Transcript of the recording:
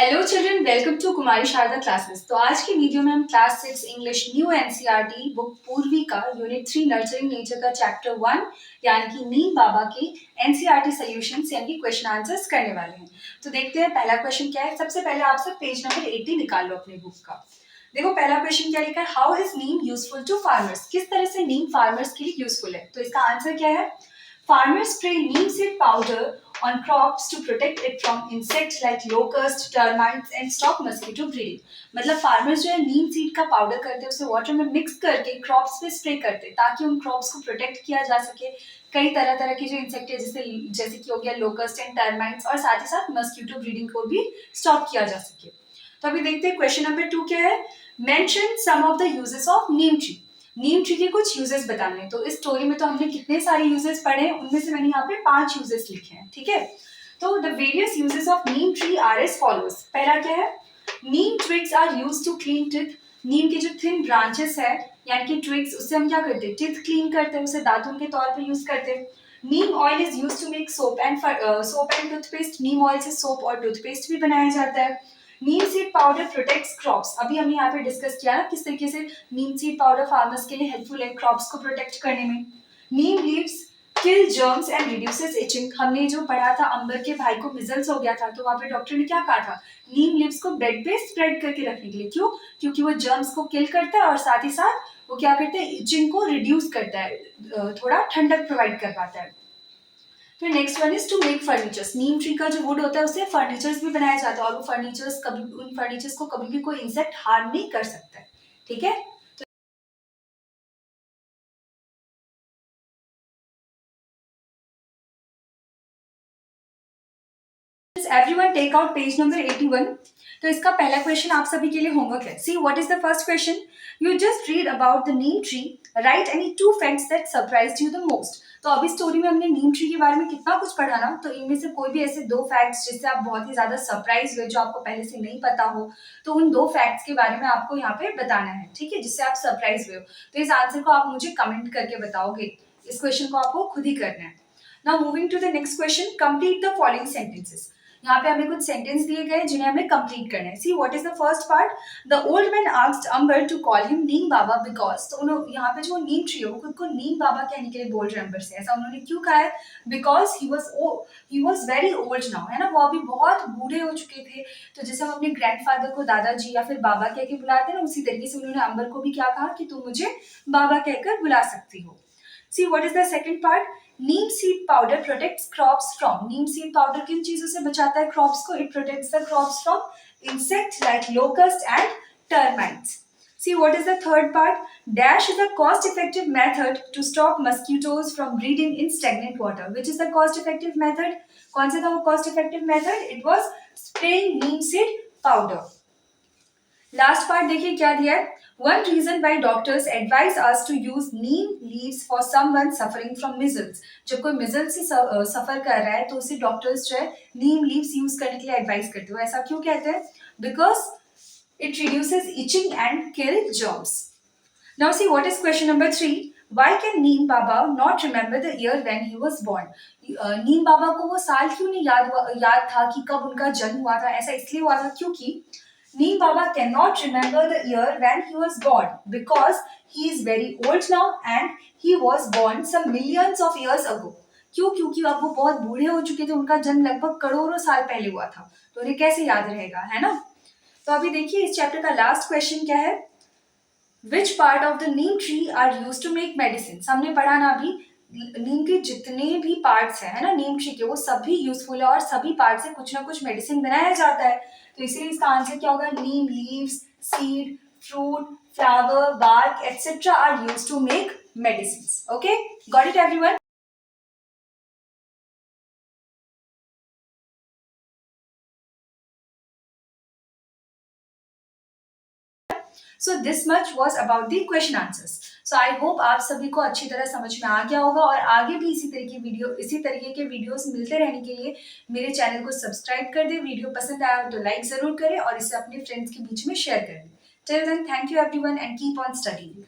Hello children, welcome to Kumari Sharda classes. तो आज की वीडियो में हम class 6 English new NCERT book Poorvi का यूनिट 3 नर्चरिंग नेचर का चैप्टर 1 यानी कि नीम बाबा की एनसीईआरटी सॉल्यूशंस यानी कि क्वेश्चन आंसर्स करने वाले हैं। तो देखते हैं पहला क्वेश्चन क्या है। सबसे पहले आप सब पेज नंबर 80 निकाल लो अपने बुक का। देखो पहला क्वेश्चन क्या लिखा है, how is neem useful to farmers. किस तरह से नीम फार्मर्स के लिए यूजफुल है। तो इसका आंसर क्या है, farmers spray neem seed powder on crops to protect it from insects like locusts, termites and stop mosquito breeding. मतलब फार्मर्स जो है नीम सीड का पाउडर करते हैं, उसे वाटर में मिक्स करके क्रॉप्स पे स्प्रे करते हैं ताकि उन क्रॉप्स को प्रोटेक्ट किया जा सके कई तरह तरह की जो इंसेक्ट है जैसे कि हो गया लोकस्ट एंड टर्माइट्स, और साथ ही साथ मस्क्यूटो ब्रीडिंग को भी स्टॉप किया जा सके। तो अभी देखते हैं क्वेश्चन नंबर 2 क्या है, mention some of the uses of neem tree. Neem tree के कुछ यूजेस बताने। तो इस स्टोरी में तो हमने कितने सारे यूजेस पढ़े हैं, उनमें से मैंने यहाँ पे 5 यूजेस लिखे हैं। ठीक है, तो the various uses of neem tree are as follows. पहला क्या है, neem twigs are used to clean teeth. नीम के जो थिन ब्रांचेस है यानी कि ट्विग्स, उससे हम क्या करते हैं, टीथ क्लीन करते हैं, उसे दातुन के तौर पे यूज करते हैं। Neem oil is used to make soap and toothpaste. नीम ऑयल से सोप और टूथपेस्ट भी बनाया जाता है। Neem seed powder protects crops. अभी हमने यहाँ पे डिस्कस किया ना किस तरीके से नीम सीड पाउडर फार्मर्स के लिए हेल्पफुल है क्रॉप्स को प्रोटेक्ट करने में। Neem leaves kill germs and reduces itching. हमने जो पढ़ा था, अंबर के भाई को मिजल्स हो गया था, तो वहाँ पे डॉक्टर ने क्या कहा था, नीम लीव्स को बेड पे स्प्रेड करके रखने के लिए। क्यों? क्योंकि वो जर्म्स को किल करता है और साथ ही साथ वो क्या करते हैं, इचिंग को रिड्यूस करता है, थोड़ा ठंडक प्रोवाइड कर पाता है। फिर next one is to make furnitures. Neem tree का जो वुड होता है उससे फर्नीचर्स भी बनाया जाता है और वो फर्नीचर्स कभी, उन फर्नीचर्स को कभी भी कोई इंसेक्ट हार्म नहीं कर सकता है। ठीक है, everyone take out page number 81। तो इसका पहला क्वेश्चन आप सभी के लिए होमवर्क है। See what is the first question, you just read about the Neem tree, right any 2 facts that surprised you the most. तो अभी स्टोरी में हमने नीम ट्री के बारे में कितना कुछ पढ़ा ना, तो इनमें से कोई भी ऐसे 2 फैक्ट्स जिससे आप बहुत ही ज्यादा सरप्राइज हुए, जो आपको पहले से नहीं पता हो, तो उन 2 फैक्ट्स के बारे में आपको यहाँ पे बताना है। ठीक है, जिससे आप सरप्राइज हुए हो। तो इस आंसर को आप मुझे कमेंट करके बताओगे। इस क्वेश्चन को आपको खुद ही करना है। Now moving to the next question, complete the following sentences. यहाँ पे हमें कुछ सेंटेंस दिए गए जिन्हें हमें कंप्लीट करना है। See what is the first part, the old man asked Amber to call him Neem Baba because. तो उन्होंने यहाँ पे जो नीम ट्री है वो खुद को नीम बाबा कहने के लिए बोल रहे हैं अंबर से। ऐसा उन्होंने क्यों कहा है, because he was very old now, है ना, वो अभी बहुत बूढ़े हो चुके थे। तो जैसे हम अपने ग्रैंडफादर को दादाजी या फिर बाबा कह के बुलाते हैं ना, उसी तरीके से उन्होंने अंबर को भी क्या कहा कि तुम मुझे बाबा कहकर बुला सकती हो। See what is the second part? Neem seed powder protects crops from. Neem seed powder किन चीजों से बचाता है crops को? It protects the crops from insects like locust and termites. See what is the third part? Dash is a cost-effective method to stop mosquitoes from breeding in stagnant water. Which is the cost-effective method? कौन सा था वो cost-effective method? It was spraying neem seed powder. Last part देखिए क्या दिया है, one reason why doctors advise us to use neem leaves for someone suffering from measles. जब कोई मिजल्स से सफर कर रहा है तो उसे डॉक्टर्स जो है नीम लीव्स यूज करने के लिए एडवाइस करते हो। ऐसा क्यों कहते हैं, because it reduces etching and kill germs. Now see what is question number 3, why can Neem Baba not remember the year when he was born? नीम बाबा को वो साल क्यों नहीं याद था कि कब उनका जन्म हुआ था। ऐसा इसलिए हुआ था क्योंकि Neem Baba cannot remember the year when he was born because he is very old now and he was born some millions of years ago. क्यों? क्योंकि अब वो बहुत बूढ़े हो चुके थे, उनका जन्म लगभग करोड़ों साल पहले हुआ था, तो उन्हें कैसे याद रहेगा, है ना। तो अभी देखिए इस चैप्टर का लास्ट क्वेश्चन क्या है, Which part of the neem tree are used to make medicines? हमने पढ़ा ना अभी, नीम के जितने भी पार्ट्स हैं, है ना, नीम ट्री के, वो सभी यूजफुल है और सभी पार्ट से कुछ ना कुछ मेडिसिन बनाया जाता है। तो इसीलिए इसका आंसर क्या होगा, neem leaves, seed, fruit, flower, bark etcetera are used to make medicines. Okay, got it everyone? So this much was about the question answers. So I hope आप सभी को अच्छी तरह समझ में आ गया होगा और आगे भी इसी तरीके के वीडियोस मिलते रहने के लिए मेरे चैनल को सब्सक्राइब कर दे। वीडियो पसंद आया तो लाइक जरूर करें और इसे अपने फ्रेंड्स के बीच में शेयर कर दें। Till then, thank you everyone and keep on studying.